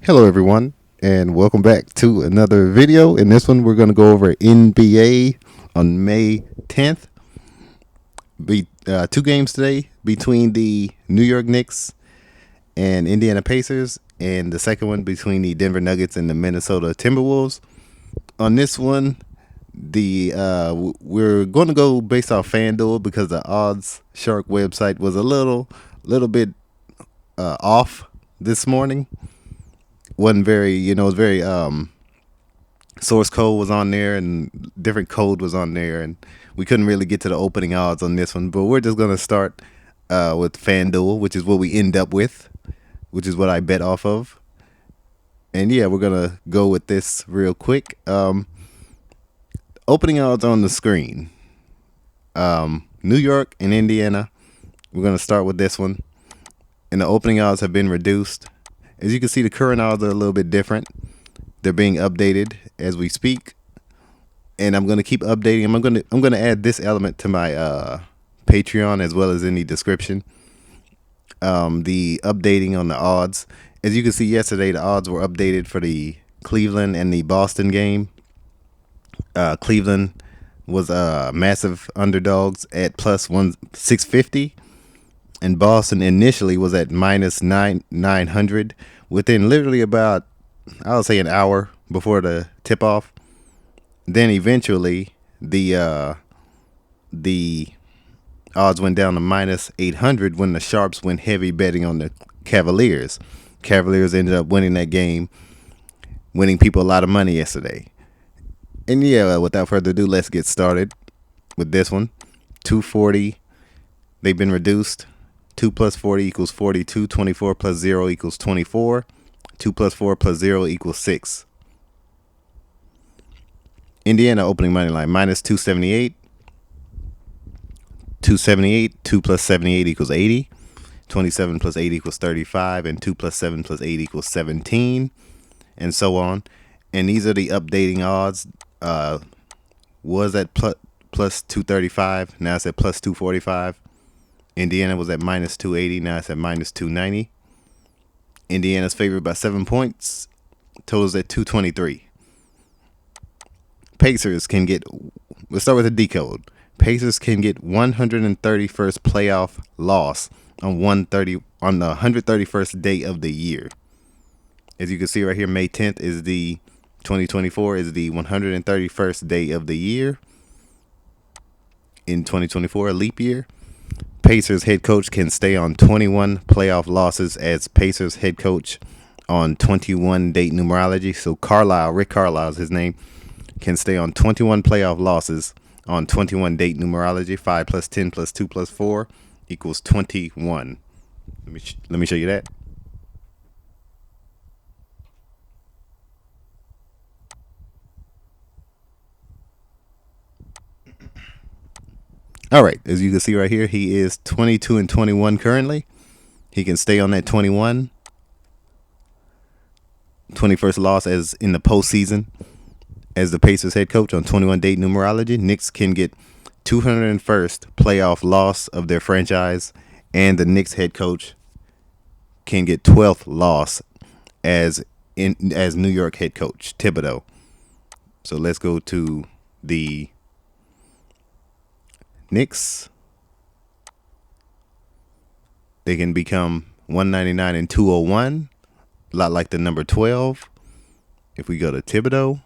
Hello, everyone, and welcome back to another video. In this one, we're going to go over NBA on May 10th. Two games today between the New York Knicks and Indiana Pacers, and the second one between the Denver Nuggets and the Minnesota Timberwolves. On this one, we're going to go based off FanDuel because the Odds Shark website was a little bit off this morning. Wasn't very, it was very source code was on there and different code was on there, and we couldn't really get to the opening odds on this one. But we're just gonna start with FanDuel, which is what we end up with, which is what I bet off of. And yeah, we're gonna go with this real quick. Opening odds on the screen. New York and Indiana. We're gonna start with this one, and the opening odds have been reduced. As you can see, the current odds are a little bit different. They're being updated as we speak, and I'm going to keep updating them. I'm going to add this element to my Patreon as well as in the description. The updating on the odds. As you can see, yesterday the odds were updated for the Cleveland and the Boston game. Cleveland was massive underdogs at plus 650. And Boston initially was at minus 900 within literally about, I would say, an hour before the tip off. Then eventually the odds went down to minus 800 when the Sharps went heavy betting on the Cavaliers. Cavaliers ended up winning that game, winning people a lot of money yesterday. And yeah, without further ado, let's get started with this one. 240, they've been reduced. 2 plus 40 equals 42. 24 plus 0 equals 24. 2 plus 4 plus 0 equals 6. Indiana opening money line minus 278. 278. 2 plus 78 equals 80. 27 plus 8 equals 35. And 2 plus 7 plus 8 equals 17. And so on. And these are the updating odds. Was at plus 235. Now it's at plus 245. Indiana was at minus 280. Now it's at minus 290. Indiana's favored by 7 points. Totals at 223. Pacers can get, let's start with the decode. Pacers can get 131st playoff loss on the 131st day of the year. As you can see right here, May 10th is the 2024 is the 131st day of the year. In 2024, a leap year. Pacers head coach can stay on 21 playoff losses as Pacers head coach on 21 date numerology. So Rick Carlisle is his name, can stay on 21 playoff losses on 21 date numerology. 5 plus 10 plus 2 plus 4 equals 21. Let me show you that. All right, as you can see right here, he is 22 and 21 currently. He can stay on that 21. 21st loss as in the postseason as the Pacers head coach on 21 date numerology. Knicks can get 201st playoff loss of their franchise, and the Knicks head coach can get 12th loss as New York head coach Thibodeau. So let's go to the Knicks. They can become 199 and 201, a lot like the number 12. If we go to Thibodeau,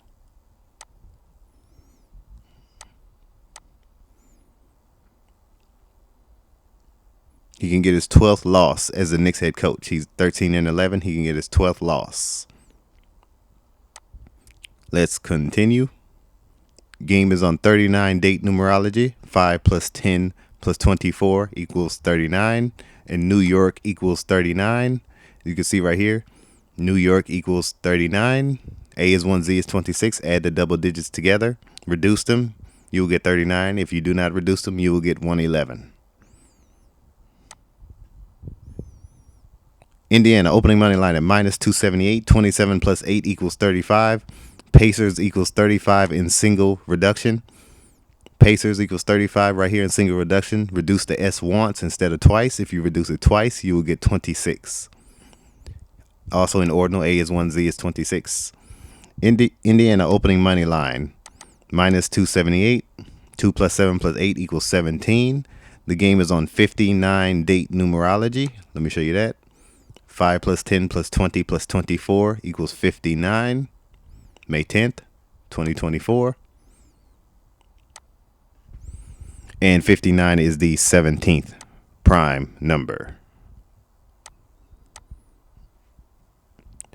he can get his 12th loss as the Knicks head coach. He's 13 and 11. He can get his 12th loss. Let's continue. Game is on 39 date numerology. 5 plus 10 plus 24 equals 39. And New York equals 39. You can see right here, New York equals 39. A is 1, Z is 26. Add the double digits together. Reduce them. You will get 39. If you do not reduce them, you will get 111. Indiana opening money line at minus 278. 27 plus 8 equals 35. Pacers equals 35 in single reduction. Pacers equals 35 right here in single reduction. Reduce the S once instead of twice. If you reduce it twice, you will get 26. Also in ordinal, A is 1, Z is 26. Indiana opening money line, minus 278. 2 plus 7 plus 8 equals 17. The game is on 59 date numerology. Let me show you that. 5 plus 10 plus 20 plus 24 equals 59. May 10th, 2024. And 59 is the 17th prime number.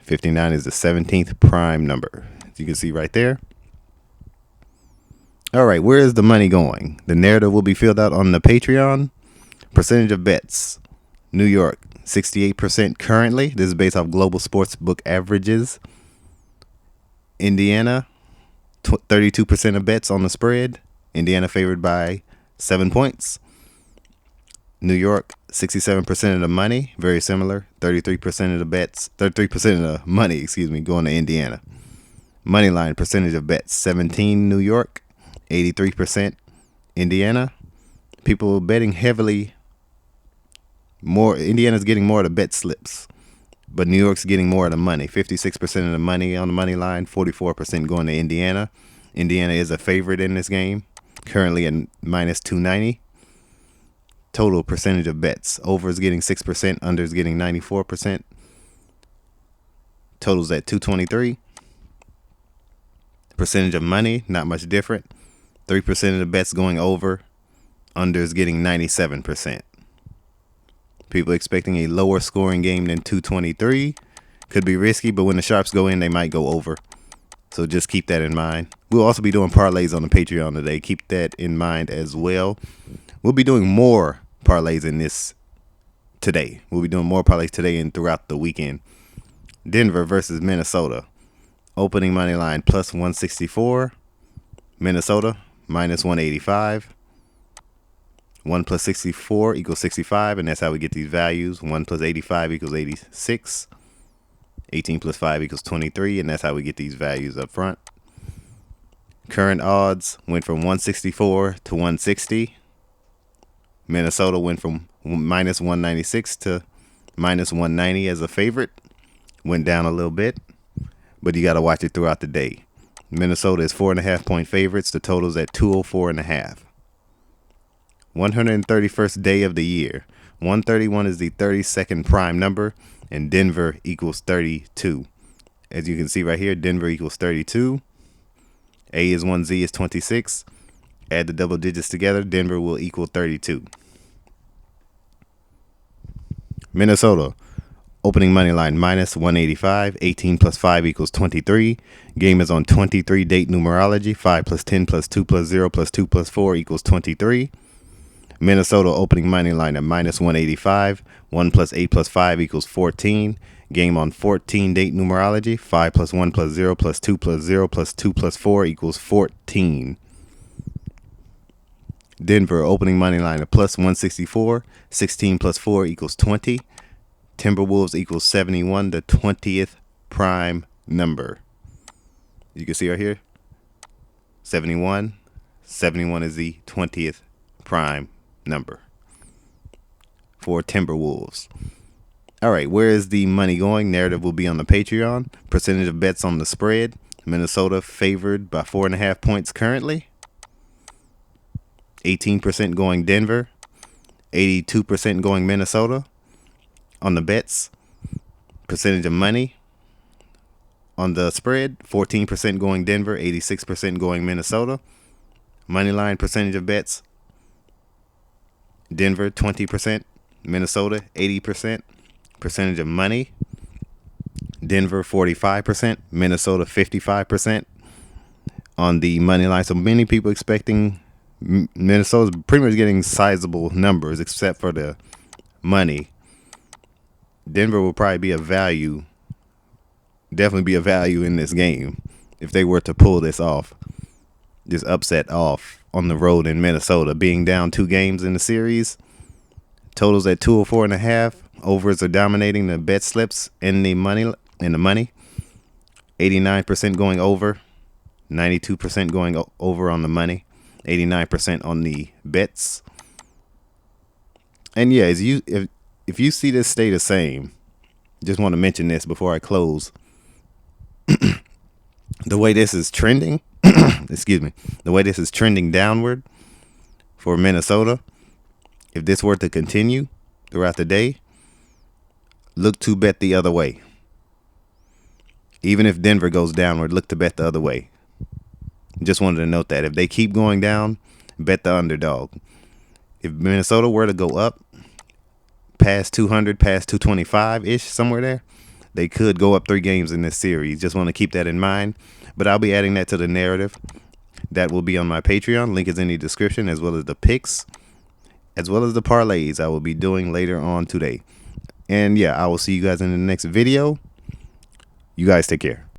59 is the 17th prime number, as you can see right there. All right, where is the money going? The narrative will be filled out on the Patreon. Percentage of bets. New York, 68% currently. This is based off global sportsbook averages. Indiana, 32% of bets on the spread. Indiana favored by 7 points. New York, 67% of the money. Very similar. 33% of the bets. 33% of the money, going to Indiana. Money line percentage of bets. 17 New York. 83% Indiana. People betting heavily. More Indiana's getting more of the bet slips, but New York's getting more of the money. 56% of the money on the money line, 44% going to Indiana. Indiana is a favorite in this game, currently at minus 290. Total percentage of bets. Over is getting 6%, under is getting 94%. Totals at 223. Percentage of money, not much different. 3% of the bets going over. Under is getting 97%. People expecting a lower scoring game than 223. Could be risky, but when the sharps go in, they might go over. So just keep that in mind. We'll also be doing parlays on the Patreon today. Keep that in mind as well. We'll be doing more parlays in this today. We'll be doing more parlays today and throughout the weekend. Denver versus Minnesota. Opening money line plus 164. Minnesota minus 185. 1 plus 64 equals 65, and that's how we get these values. 1 plus 85 equals 86. 18 plus 5 equals 23, and that's how we get these values up front. Current odds went from 164 to 160. Minnesota went from minus 196 to minus 190 as a favorite. Went down a little bit, but you got to watch it throughout the day. Minnesota is 4.5 point favorites. The total's at 204.5. 131st day of the year. 131 is the 32nd prime number, and Denver equals 32. As you can see right here, Denver equals 32. A is 1, Z is 26. Add the double digits together, Denver will equal 32. Minnesota. Opening money line minus 185. 18 plus 5 equals 23. Game is on 23 date numerology. 5 plus 10 plus 2 plus 0 plus 2 plus 4 equals 23. Minnesota opening money line at minus 185. 1 plus 8 plus 5 equals 14. Game on 14 date numerology. 5 plus 1 plus 0 plus 2 plus 0 plus 2 plus 4 equals 14. Denver opening money line at plus 164. 16 plus 4 equals 20. Timberwolves equals 71, the 20th prime number. You can see right here, 71. 71 is the 20th prime number for Timberwolves. All right, where is the money going? Narrative will be on the Patreon. Percentage of bets on the spread. Minnesota favored by 4.5 points currently. 18% going Denver. 82% going Minnesota. On the bets, percentage of money on the spread, 14% going Denver, 86% going Minnesota. Money line percentage of bets, Denver 20%, Minnesota 80%. Percentage of money, Denver 45%, Minnesota 55% on the money line. So many people expecting Minnesota's pretty much getting sizable numbers except for the money. Denver will probably be a value, definitely be a value in this game if they were to pull this off, this upset off on the road in Minnesota, being down 2 games in the series. Totals at 204.5. Overs are dominating the bet slips in the money. 89% going over, 92% going over on the money, 89% on the bets. And yeah, if you see this stay the same, Just want to mention this before I close. The way this is trending, excuse me, the way this is trending downward for Minnesota, if this were to continue throughout the day, look to bet the other way. Even if Denver goes downward, look to bet the other way. Just wanted to note that. If they keep going down, bet the underdog. If Minnesota were to go up past 200, past 225-ish, somewhere there, they could go up 3 games in this series. Just want to keep that in mind. But I'll be adding that to the narrative. That will be on my Patreon. Link is in the description, as well as the picks, as well as the parlays I will be doing later on today. And yeah, I will see you guys in the next video. You guys take care.